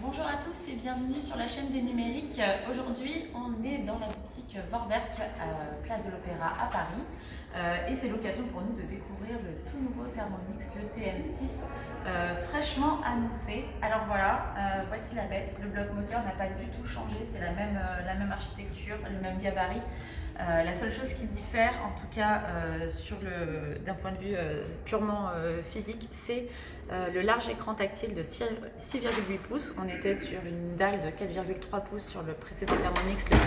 Bonjour à tous et bienvenue sur la chaîne des numériques. Aujourd'hui, on est dans la boutique Vorwerk, place de l'Opéra à Paris. Et c'est l'occasion pour nous de découvrir le tout nouveau Thermomix, le TM6, fraîchement annoncé. Alors voilà, voici la bête. Le bloc moteur n'a pas du tout changé, c'est la même architecture, le même gabarit. La seule chose qui diffère, en tout cas d'un point de vue purement physique, c'est le large écran tactile de 6,8 pouces. On était sur une dalle de 4,3 pouces sur le précédent Thermomix, le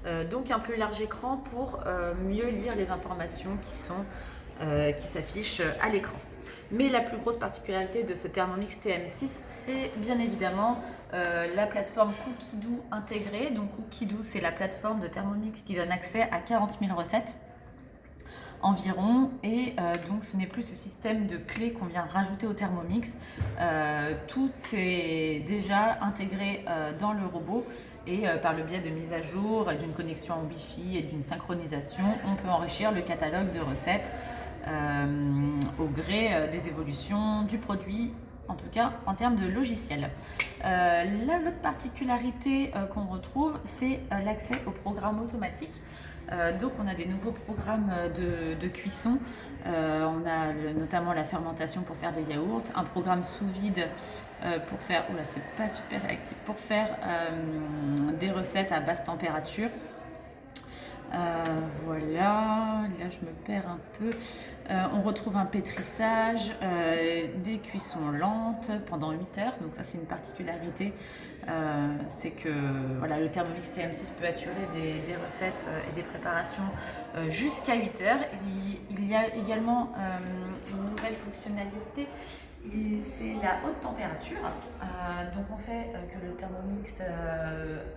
TM5. Donc un plus large écran pour mieux lire les informations qui s'affichent à l'écran. Mais la plus grosse particularité de ce Thermomix TM6, c'est bien évidemment la plateforme Cookidoo intégrée. Donc Cookidoo, c'est la plateforme de Thermomix qui donne accès à 40 000 recettes environ, et donc ce n'est plus ce système de clés qu'on vient rajouter au Thermomix. Tout est déjà intégré dans le robot, et par le biais de mise à jour, d'une connexion en Wi-Fi et d'une synchronisation, on peut enrichir le catalogue de recettes au gré des évolutions du produit, en tout cas en termes de logiciel. L'autre particularité qu'on retrouve, c'est l'accès au programme automatique. Donc on a des nouveaux programmes de cuisson. On a notamment la fermentation pour faire des yaourts, un programme sous vide pour faire, oula, c'est pas super réactif, pour faire des recettes à basse température. Voilà, là je me perds un peu. On retrouve un pétrissage, des cuissons lentes pendant 8 heures, donc ça c'est une particularité. C'est que voilà, le Thermomix TM6 peut assurer des recettes et des préparations jusqu'à 8 heures. Il y a également une nouvelle fonctionnalité. C'est la haute température. Donc on sait que le Thermomix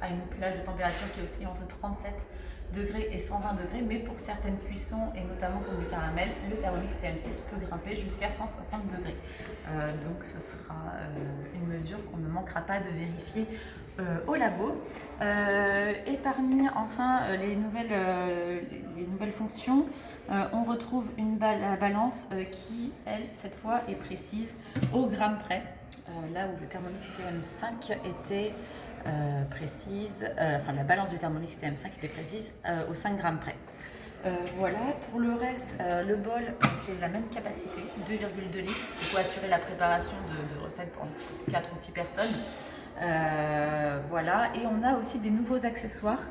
a une plage de température qui oscille entre 37 degrés et 120 degrés, mais pour certaines cuissons, et notamment comme le caramel, le Thermomix TM6 peut grimper jusqu'à 160 degrés. Donc ce sera une mesure qu'on ne manquera pas de vérifier au labo. Et parmi enfin les nouvelles fonctions, on retrouve la balance qui, elle, cette fois, est précise au gramme près. Là où le Thermomix TM5 était précise, enfin la balance du Thermomix TM5 était précise au 5 grammes près. Voilà, pour le reste, le bol, c'est la même capacité, 2,2 litres, pour assurer la préparation de recettes pour 4 ou 6 personnes. Voilà, et on a aussi des nouveaux accessoires,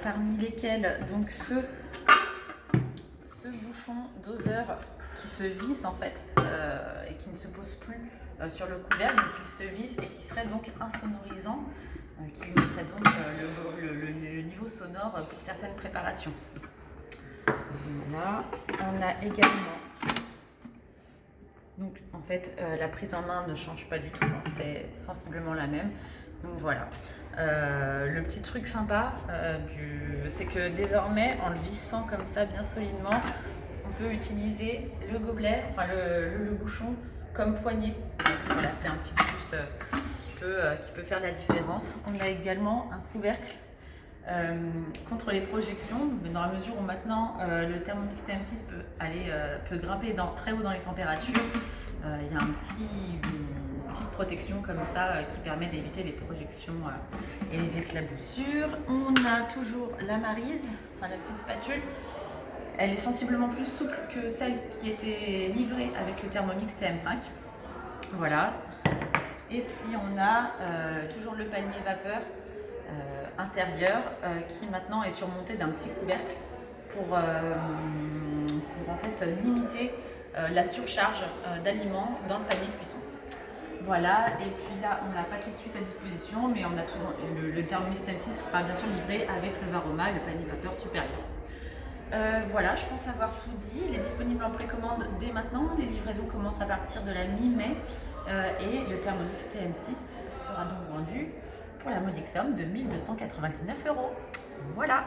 parmi lesquels donc ce bouchon doseur qui se visse en fait et qui ne se pose plus sur le couvercle, donc il se visse et qui serait donc insonorisant, qui limiterait donc le niveau sonore pour certaines préparations. Voilà, on a également, donc en fait la prise en main ne change pas du tout, hein, c'est sensiblement la même. Donc voilà, le petit truc sympa, c'est que désormais en le vissant comme ça bien solidement, on peut utiliser le gobelet, enfin le bouchon comme poignée. Voilà, c'est un petit plus qui peut faire la différence. On a également un couvercle contre les projections, mais dans la mesure où maintenant le Thermomix TM6 peut grimper très haut dans les températures, il y a une petite protection comme ça qui permet d'éviter les projections et les éclaboussures. On a toujours la maryse, enfin la petite spatule. Elle est sensiblement plus souple que celle qui était livrée avec le Thermomix TM5. Voilà. Et puis on a toujours le panier vapeur intérieur qui maintenant est surmonté d'un petit couvercle pour en fait limiter la surcharge d'aliments dans le panier cuisson. Voilà, et puis là on l'a pas tout de suite à disposition, mais on a toujours le Thermomix TM6 sera bien sûr livré avec le Varoma, le panier vapeur supérieur. Voilà, je pense avoir tout dit. Il est disponible en précommande dès maintenant. Les livraisons commencent à partir de la mi-mai et le Thermomix TM6 sera donc vendu pour la modique somme de 1 299 €. Voilà.